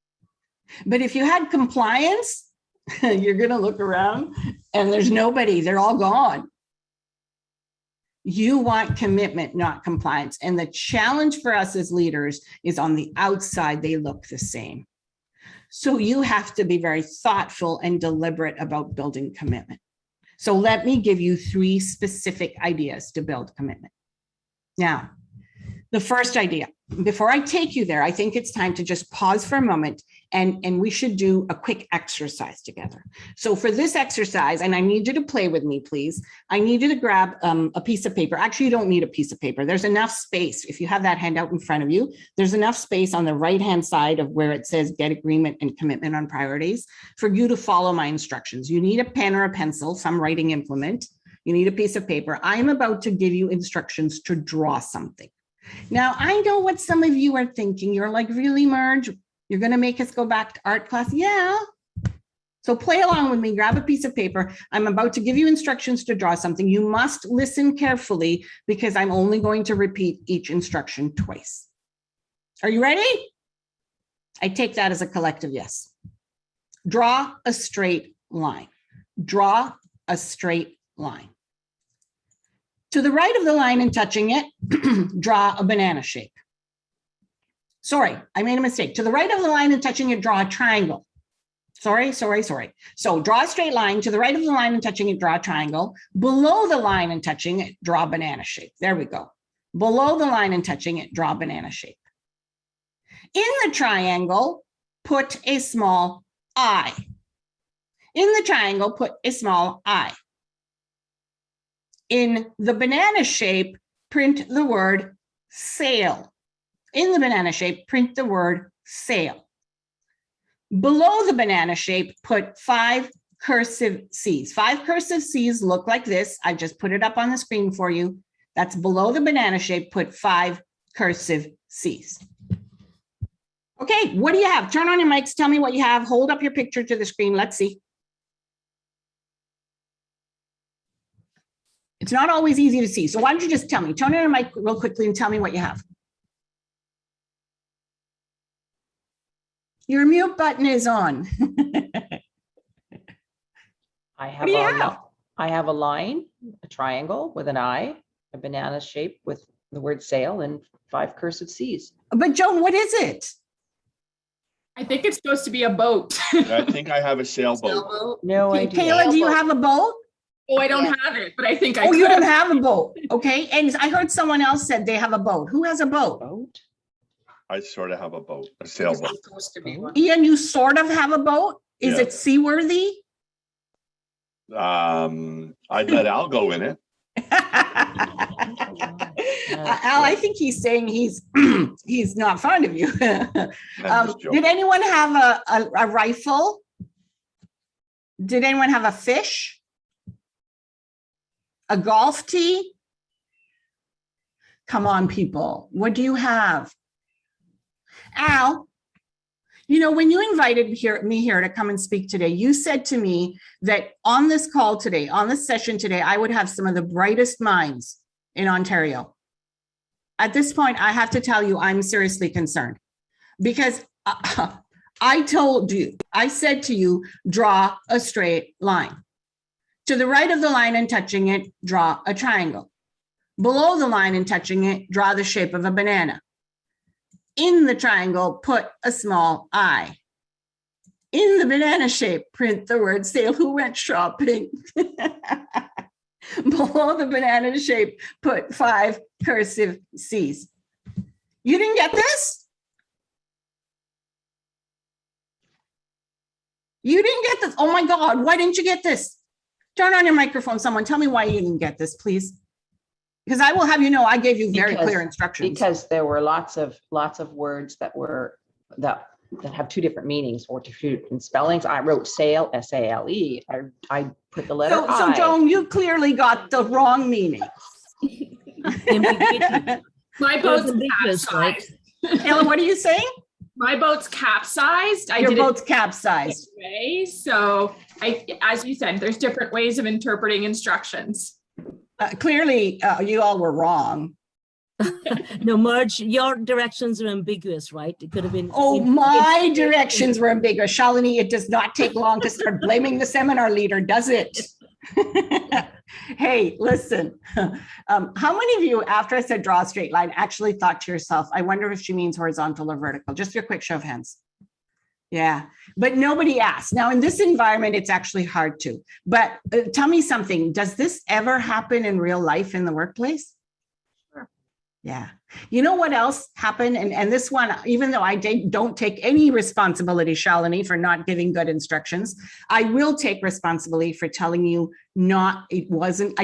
S1: But if you had compliance, you're going to look around and there's nobody. They're all gone. You want commitment, not compliance. And the challenge for us as leaders is on the outside, they look the same. So you have to be very thoughtful and deliberate about building commitment. So let me give you 3 specific ideas to build commitment. Now, the first idea, before I take you there, I think it's time to just pause for a moment and we should do a quick exercise together. So for this exercise, and I need you to play with me, please, I need you to grab a piece of paper. Actually, you don't need a piece of paper. There's enough space. If you have that handout in front of you, there's enough space on the right-hand side of where it says get agreement and commitment on priorities for you to follow my instructions. You need a pen or a pencil, some writing implement. You need a piece of paper. I am about to give you instructions to draw something. Now, I know what some of you are thinking. You're like, "Really, Merge? You're going to make us go back to art class?" Yeah, So play along with me, grab a piece of paper. I'm about to give you instructions to draw something. You must listen carefully because I'm only going to repeat each instruction twice. Are you ready? I take that as a collective yes. Draw a straight line. Draw a straight line. To the right of the line and touching it, draw a banana shape. Sorry, I made a mistake. To the right of the line and touching it, draw a triangle. Sorry. So draw a straight line. To the right of the line and touching it, draw a triangle. Below the line and touching it, draw a banana shape. There we go. Below the line and touching it, draw a banana shape. In the triangle, put a small I. In the triangle, put a small I. In the banana shape, print the word sail. In the banana shape, print the word sail. Below the banana shape, put 5 cursive C's. 5 cursive C's look like this. I just put it up on the screen for you. That's below the banana shape, put 5 cursive C's. Okay, what do you have? Turn on your mics, tell me what you have. Hold up your picture to the screen, let's see. It's not always easy to see, so why don't you just tell me? Turn on your mic real quickly and tell me what you have. Your mute button is on.
S3: I have
S1: What do you have?
S3: I have a line, a triangle with an I, a banana shape with the word sail, and 5 cursive C's.
S1: But Joan, what is it?
S4: I think it's supposed to be a boat.
S5: I think I have a sailboat.
S3: No
S1: Okay,
S3: idea.
S1: Kayla, do you have a boat?
S4: Oh, I don't have it, but I think I
S1: Oh,
S4: could.
S1: you don't have a boat. Okay, and I heard someone else said they have a boat. Who has a boat?
S3: Boat?
S5: I sort of have a boat, a
S4: It's
S5: sailboat.
S4: supposed to be one.
S1: Ian, you sort of have a boat. Is
S5: Yeah.
S1: it seaworthy?
S5: I'd let Al go in it.
S1: Al, I think he's saying he's he's not fond of you.
S5: I'm just joking.
S1: Did anyone have a rifle? Did anyone have a fish? A golf tee? Come on, people. What do you have? Al, you know, when you invited me here to come and speak today, you said to me that on this call today, on this session today, I would have some of the brightest minds in Ontario. At this point, I have to tell you, I'm seriously concerned because I said to you, draw a straight line. To the right of the line and touching it, draw a triangle. Below the line and touching it, draw the shape of a banana. In the triangle, put a small I. In the banana shape, print the word sail. Who went shopping? Below the banana shape, put 5 cursive C's. You didn't get this? You didn't get this? Oh my God, why didn't you get this? Turn on your microphone, someone. Tell me why you didn't get this, please. Because I will have you know, I gave you very clear instructions.
S3: Because there were lots of words that have 2 different meanings or 2 different spellings. I wrote sail, S-A-L-E. I put the letter
S1: So
S3: I.
S1: Joan, you clearly got the wrong meaning.
S4: My boat's capsized.
S1: Ella, what are you saying?
S4: My boat's capsized.
S1: Your boat's capsized.
S4: Anyway, so as you said, there's different ways of interpreting instructions.
S1: Clearly, you all were wrong.
S6: No, Merge, your directions are ambiguous, right? It could have been.
S1: Oh, my directions were ambiguous. Shalini, it does not take long to start blaming the seminar leader, does it? Hey, listen. How many of you, after I said draw a straight line, actually thought to yourself, I wonder if she means horizontal or vertical? Just your quick show of hands. Yeah, but nobody asked. Now, in this environment, it's actually hard to. But tell me something. Does this ever happen in real life in the workplace?
S4: Sure.
S1: Yeah. You know what else happened? And this one, even though I don't take any responsibility, Shalini, for not giving good instructions, I will take responsibility for telling you I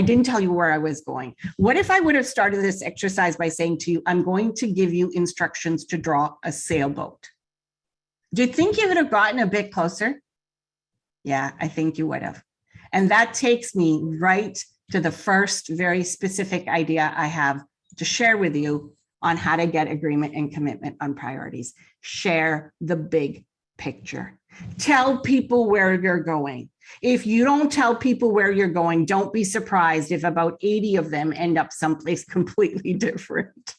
S1: didn't tell you where I was going. What if I would have started this exercise by saying to you, I'm going to give you instructions to draw a sailboat? Do you think you would have gotten a bit closer? Yeah, I think you would have. And that takes me right to the first very specific idea I have to share with you on how to get agreement and commitment on priorities. Share the big picture. Tell people where you're going. If you don't tell people where you're going, don't be surprised if about 80 of them end up someplace completely different.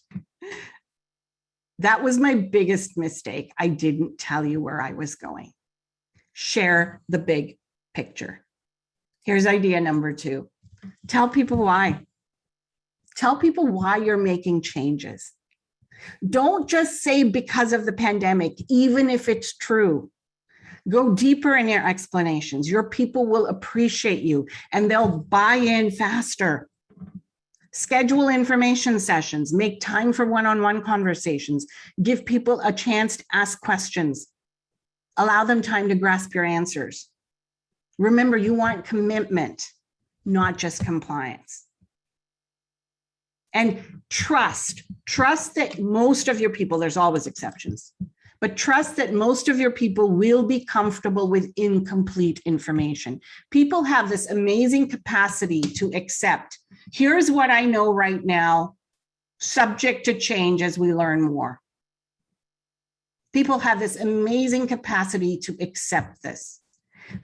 S1: That was my biggest mistake. I didn't tell you where I was going. Share the big picture. Here's idea number 2. Tell people why. Tell people why you're making changes. Don't just say because of the pandemic, even if it's true. Go deeper in your explanations. Your people will appreciate you and they'll buy in faster. Schedule information sessions. Make time for one-on-one conversations. Give people a chance to ask questions. Allow them time to grasp your answers. Remember, you want commitment, not just compliance. And trust that most of your people, there's always exceptions, but trust that most of your people will be comfortable with incomplete information. People have this amazing capacity to accept, here's what I know right now, subject to change as we learn more. People have this amazing capacity to accept this.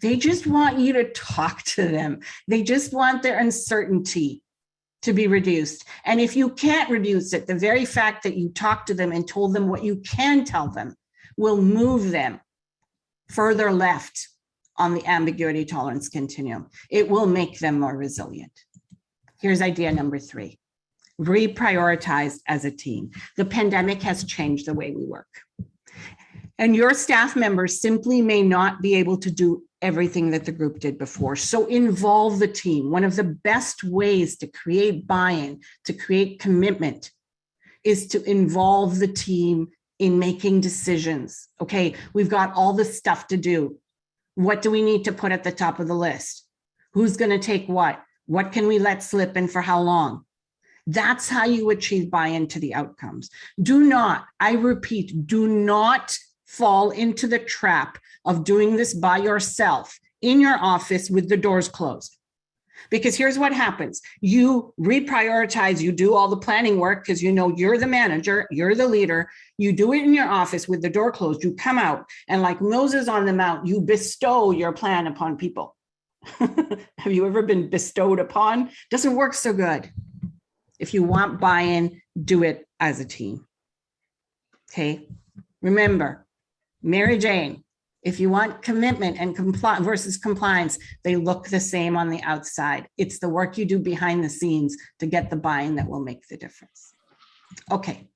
S1: They just want you to talk to them. They just want their uncertainty to be reduced. And if you can't reduce it, the very fact that you talked to them and told them what you can tell them will move them further left on the ambiguity tolerance continuum. It will make them more resilient. Here's idea number 3. Reprioritize as a team. The pandemic has changed the way we work. And your staff members simply may not be able to do everything that the group did before. So involve the team. One of the best ways to create buy-in, to create commitment, is to involve the team in making decisions. Okay, we've got all this stuff to do. What do we need to put at the top of the list? Who's going to take what? What can we let slip and for how long? That's how you achieve buy-in to the outcomes. Do not, I repeat, do not fall into the trap of doing this by yourself in your office with the doors closed. Because here's what happens. You reprioritize, you do all the planning work because you know you're the manager, you're the leader. You do it in your office with the door closed. You come out and like Moses on the mount, you bestow your plan upon people. Have you ever been bestowed upon? Doesn't work so good. If you want buy-in, do it as a team. Okay. Remember, Mary Jane, if you want commitment and versus compliance, they look the same on the outside. It's the work you do behind the scenes to get the buy-in that will make the difference. Okay,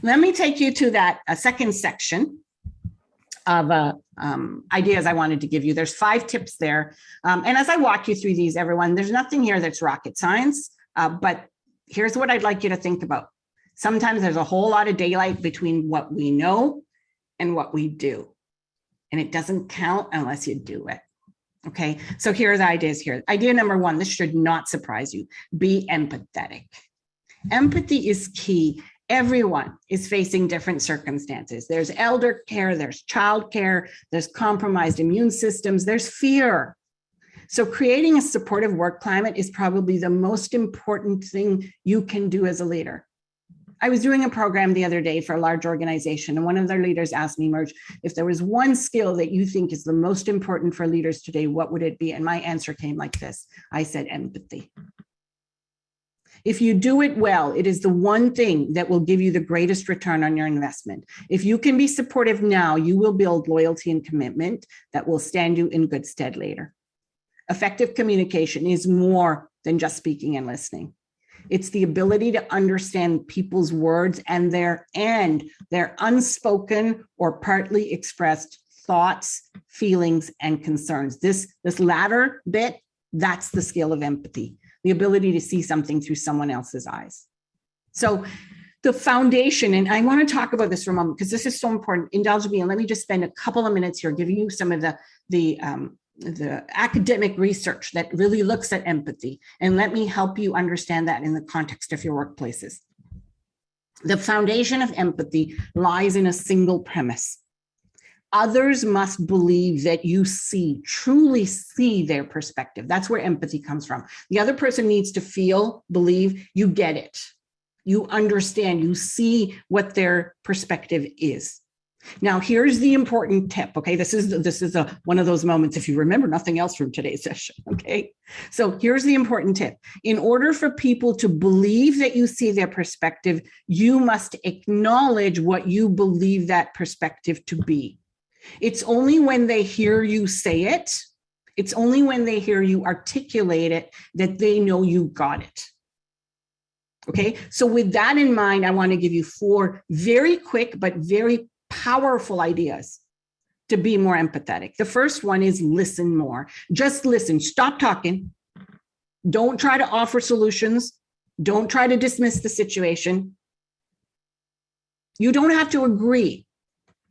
S1: let me take you to that second section of ideas I wanted to give you. There's 5 tips there. And as I walk you through these, everyone, there's nothing here that's rocket science, but here's what I'd like you to think about. Sometimes there's a whole lot of daylight between what we know and what we do. And it doesn't count unless you do it. Okay, so here are the ideas here. Idea number 1, this should not surprise you. Be empathetic. Empathy is key. Everyone is facing different circumstances. There's elder care, there's child care, there's compromised immune systems, there's fear. So creating a supportive work climate is probably the most important thing you can do as a leader. I was doing a program the other day for a large organization, and one of their leaders asked me, Merge, if there was one skill that you think is the most important for leaders today, what would it be? And my answer came like this. I said, empathy. If you do it well, it is the one thing that will give you the greatest return on your investment. If you can be supportive now, you will build loyalty and commitment that will stand you in good stead later. Effective communication is more than just speaking and listening. It's the ability to understand people's words and their unspoken or partly expressed thoughts, feelings, and concerns. This latter bit, that's the skill of empathy, the ability to see something through someone else's eyes. So the foundation, and I want to talk about this for a moment because this is so important. Indulge me, and let me just spend a couple of minutes here giving you some of the academic research that really looks at empathy, and let me help you understand that in the context of your workplaces. The foundation of empathy lies in a single premise. Others must believe that you truly see their perspective. That's where empathy comes from. The other person needs to feel, believe, you get it. You understand, you see what their perspective is. Now, here's the important tip. Okay, this is one of those moments, if you remember nothing else from today's session. Okay, so here's the important tip. In order for people to believe that you see their perspective, you must acknowledge what you believe that perspective to be. It's only when they hear you say it, it's only when they hear you articulate it that they know you got it. Okay, so with that in mind, I want to give you 4 very quick but very powerful ideas to be more empathetic. The first one is listen more. Just listen. Stop talking. Don't try to offer solutions. Don't try to dismiss the situation. You don't have to agree,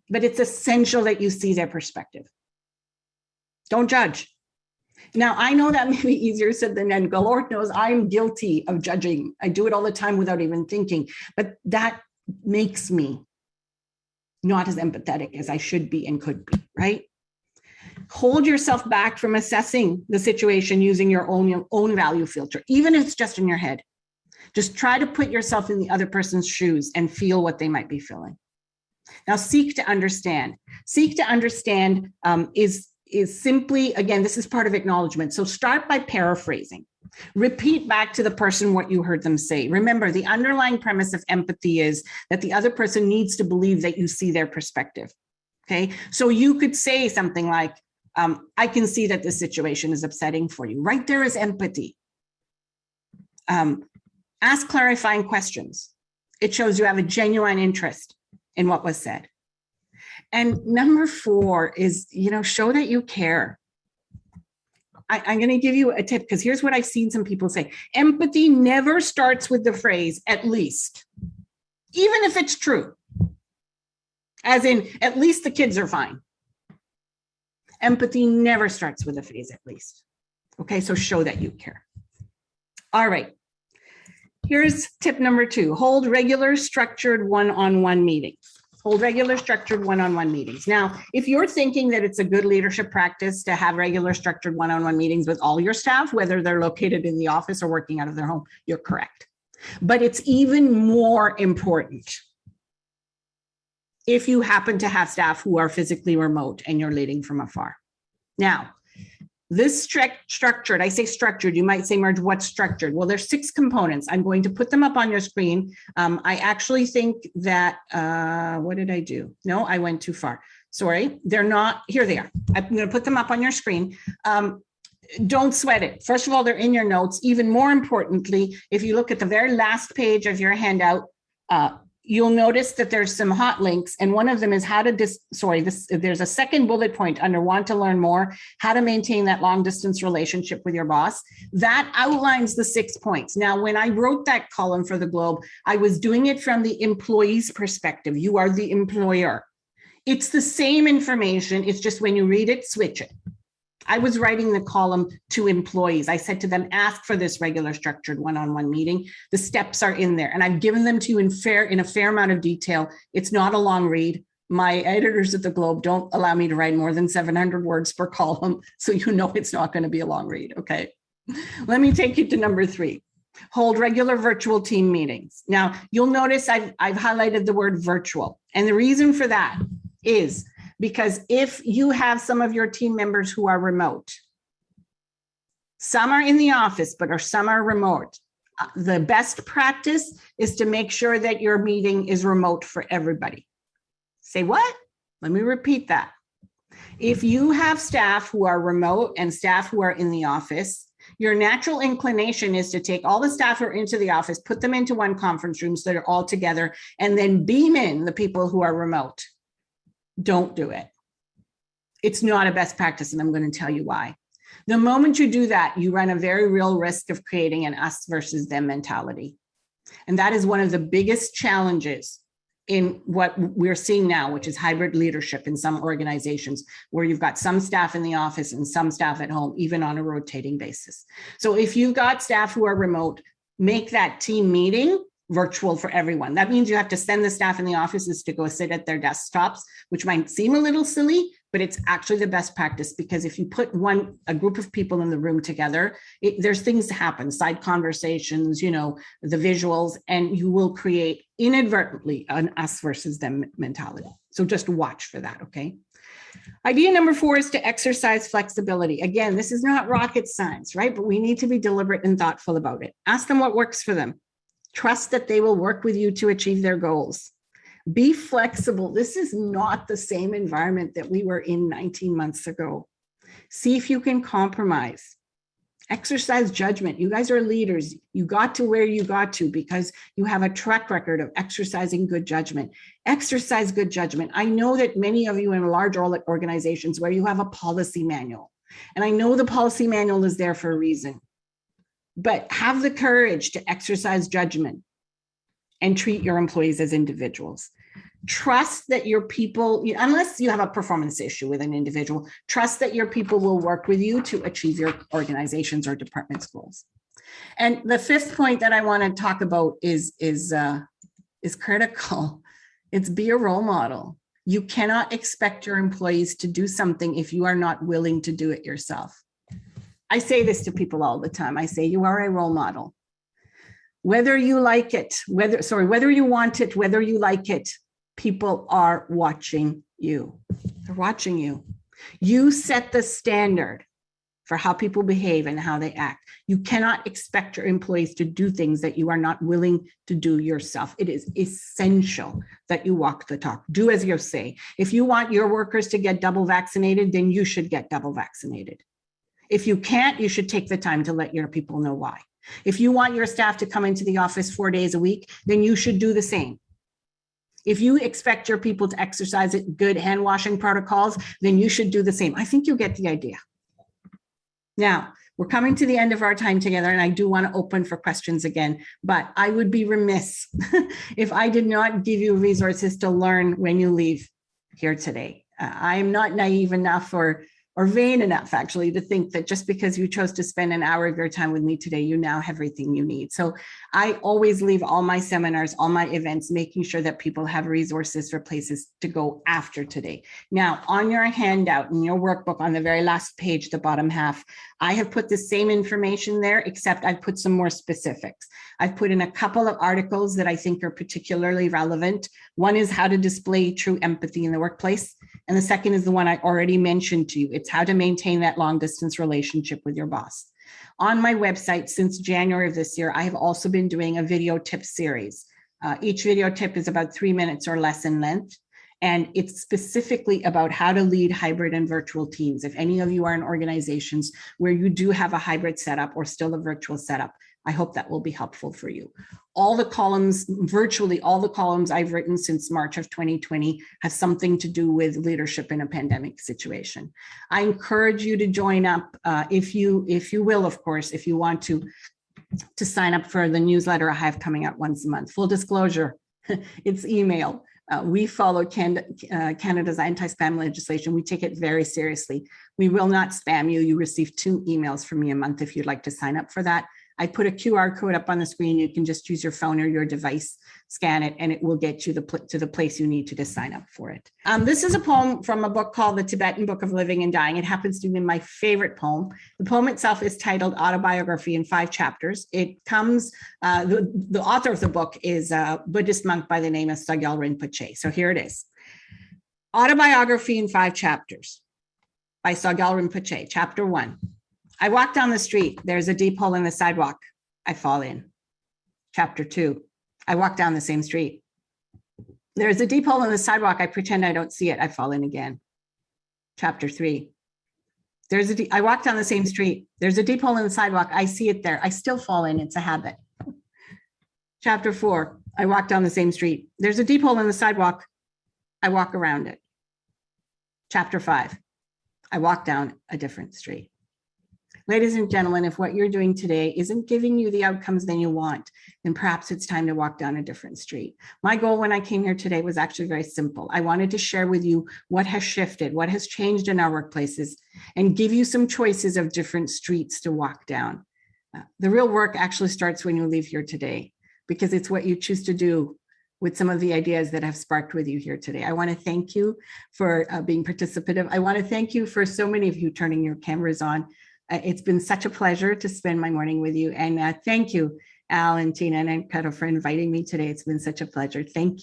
S1: but it's essential that you see their perspective. Don't judge. Now, I know that may be easier said than done. Lord knows I'm guilty of judging. I do it all the time without even thinking, but that makes me not as empathetic as I should be and could be, right? Hold yourself back from assessing the situation using your own value filter, even if it's just in your head. Just try to put yourself in the other person's shoes and feel what they might be feeling. Now, seek to understand. Seek to understand is simply, again, this is part of acknowledgement. So start by paraphrasing. Repeat back to the person what you heard them say. Remember, the underlying premise of empathy is that the other person needs to believe that you see their perspective. Okay, so you could say something like, I can see that this situation is upsetting for you. Right there is empathy. Ask clarifying questions. It shows you have a genuine interest in what was said. And number 4 is, show that you care. I'm going to give you a tip because here's what I've seen some people say. Empathy never starts with the phrase, at least, even if it's true. As in, at least the kids are fine. Empathy never starts with the phrase, at least. Okay, so show that you care. All right. Here's tip number 2. Hold regular structured one-on-one meetings. Hold regular structured one-on-one meetings. Now, if you're thinking that it's a good leadership practice to have regular structured one-on-one meetings with all your staff, whether they're located in the office or working out of their home, you're correct. But it's even more important if you happen to have staff who are physically remote and you're leading from afar. Now, this structured, I say structured, you might say, Merge, what's structured? Well, there's 6 components. I'm going to put them up on your screen. I actually think that, what did I do? No, I went too far. Sorry, they're not, here they are. I'm going to put them up on your screen. Don't sweat it. First of all, they're in your notes. Even more importantly, if you look at the very last page of your handout, you'll notice that there's some hot links, and one of them is how to there's a second bullet point under want to learn more, how to maintain that long distance relationship with your boss. That outlines the 6 points. Now, when I wrote that column for the Globe, I was doing it from the employee's perspective. You are the employer. It's the same information. It's just when you read it, switch it. I was writing the column to employees. I said to them, ask for this regular structured one-on-one meeting. The steps are in there, and I've given them to you in a fair amount of detail. It's not a long read. My editors at the Globe don't allow me to write more than 700 words per column, so you know it's not going to be a long read, okay? Let me take you to number 3. Hold regular virtual team meetings. Now, you'll notice I've highlighted the word virtual, and the reason for that is because if you have some of your team members who are remote, some are in the office, but some are remote, the best practice is to make sure that your meeting is remote for everybody. Say what? Let me repeat that. If you have staff who are remote and staff who are in the office, your natural inclination is to take all the staff who are into the office, put them into one conference room so they're all together, and then beam in the people who are remote. Don't do it. It's not a best practice, and I'm going to tell you why. The moment you do that, you run a very real risk of creating an us versus them mentality. And that is one of the biggest challenges in what we're seeing now, which is hybrid leadership in some organizations, where you've got some staff in the office and some staff at home, even on a rotating basis. So if you've got staff who are remote, make that team meeting virtual for everyone. That means you have to send the staff in the offices to go sit at their desktops, which might seem a little silly, but it's actually the best practice, because if you put a group of people in the room together, there's things to happen, side conversations, the visuals, and you will create inadvertently an us versus them mentality. So just watch for that, okay? Idea number 4 is to exercise flexibility. Again, this is not rocket science, right? But we need to be deliberate and thoughtful about it. Ask them what works for them. Trust that they will work with you to achieve their goals. Be flexible. This is not the same environment that we were in 19 months ago. See if you can compromise. Exercise judgment. You guys are leaders. You got to where you got to because you have a track record of exercising good judgment. Exercise good judgment. I know that many of you in large organizations where you have a policy manual, and I know the policy manual is there for a reason, but have the courage to exercise judgment and treat your employees as individuals. Trust that your people, unless you have a performance issue with an individual, trust that your people will work with you to achieve your organization's or department's goals. And the 5th point that I want to talk about is critical. It's be a role model. You cannot expect your employees to do something if you are not willing to do it yourself. I say this to people all the time. I say, you are a role model. Whether you like it, whether you want it, whether you like it, people are watching you. They're watching you. You set the standard for how people behave and how they act. You cannot expect your employees to do things that you are not willing to do yourself. It is essential that you walk the talk. Do as you say. If you want your workers to get double vaccinated, then you should get double vaccinated. If you can't, you should take the time to let your people know why. If you want your staff to come into the office 4 days a week, then you should do the same. If you expect your people to exercise good hand washing protocols, then you should do the same. I think you get the idea. Now, we're coming to the end of our time together, and I do want to open for questions again, but I would be remiss if I did not give you resources to learn when you leave here today. I am not naive enough or vain enough, actually, to think that just because you chose to spend an hour of your time with me today, you now have everything you need. So I always leave all my seminars, all my events, making sure that people have resources for places to go after today. Now, on your handout, in your workbook, on the very last page, the bottom half, I have put the same information there, except I've put some more specifics. I've put in a couple of articles that I think are particularly relevant. One is how to display true empathy in the workplace. And the second is the one I already mentioned to you. It's how to maintain that long distance relationship with your boss. On my website since January of this year, I have also been doing a video tip series. Each video tip is about 3 minutes or less in length. And it's specifically about how to lead hybrid and virtual teams. If any of you are in organizations where you do have a hybrid setup or still a virtual setup, I hope that will be helpful for you. All the columns, virtually all the columns I've written since March of 2020 have something to do with leadership in a pandemic situation. I encourage you to join up if you will, of course, if you want to sign up for the newsletter I have coming out once a month. Full disclosure, it's email. We follow Canada's anti-spam legislation. We take it very seriously. We will not spam you. You receive 2 emails from me a month if you'd like to sign up for that. I put a QR code up on the screen. You can just use your phone or your device, scan it, and it will get you to the place you need to sign up for it. This is a poem from a book called The Tibetan Book of Living and Dying. It happens to be my favorite poem. The poem itself is titled Autobiography in 5 Chapters. It comes, the author of the book is a Buddhist monk by the name of Sogyal Rinpoche. So here it is. Autobiography in 5 Chapters by Sogyal Rinpoche. Chapter 1. I walk down the street. There's a deep hole in the sidewalk. I fall in. Chapter 2. I walk down the same street. There's a deep hole in the sidewalk. I pretend I don't see it. I fall in again. Chapter 3. I walk down the same street. There's a deep hole in the sidewalk. I see it there. I still fall in. It's a habit. Chapter 4. I walk down the same street. There's a deep hole in the sidewalk. I walk around it. Chapter 5. I walk down a different street. Ladies and gentlemen, if what you're doing today isn't giving you the outcomes that you want, then perhaps it's time to walk down a different street. My goal when I came here today was actually very simple. I wanted to share with you what has shifted, what has changed in our workplaces, and give you some choices of different streets to walk down. The real work actually starts when you leave here today, because it's what you choose to do with some of the ideas that have sparked with you here today. I want to thank you for being participative. I want to thank you for so many of you turning your cameras on. It's been such a pleasure to spend my morning with you. And thank you, Al and Tina and Pedro, for inviting me today. It's been such a pleasure. Thank you.